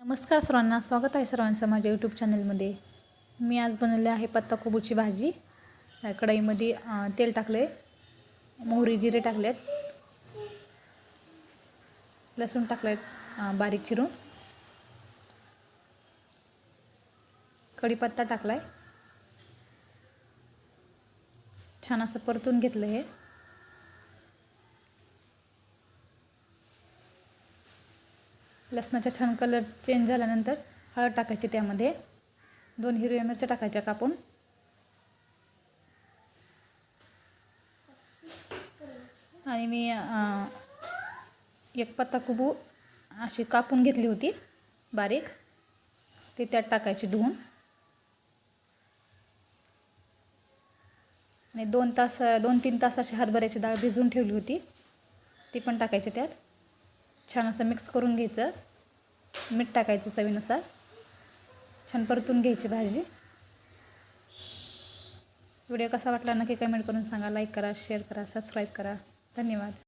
नमस्कार सर्वांना, स्वागत आहे सर्वांचं माझ्या यूट्यूब चॅनलमध्ये। मी आज बनवले आहे पत्ताकोबीची भाजी। कढईमध्ये तेल टाकले, मोहरी जिरे टाकलेत, लसूण टाकलेत बारीक चिरून, कढीपत्ता टाकलाय, छान असं परतून घेतलं। हे लसणाचा छान कलर चेंज झाल्यानंतर हळद टाकायची, त्यामध्ये 2 हिरव्या मिरच्या टाकायच्या कापून, आणि मी एक पत्ताकोबी अशी कापून घेतली होती बारीक, ती त्यात टाकायची धुवून, आणि 2-3 तास अशी हरभऱ्याची डाळ भिजवून ठेवली होती, ती पण टाकायची त्यात। छान असं मिक्स करून घ्यायचं, मीठ टाकायचं चवीनुसार, छान परतून घ्यायची भाजी। व्हिडिओ कसा वाटला नक्की कमेंट करून सांगा, लाईक करा, शेअर करा, सबस्क्राईब करा। धन्यवाद।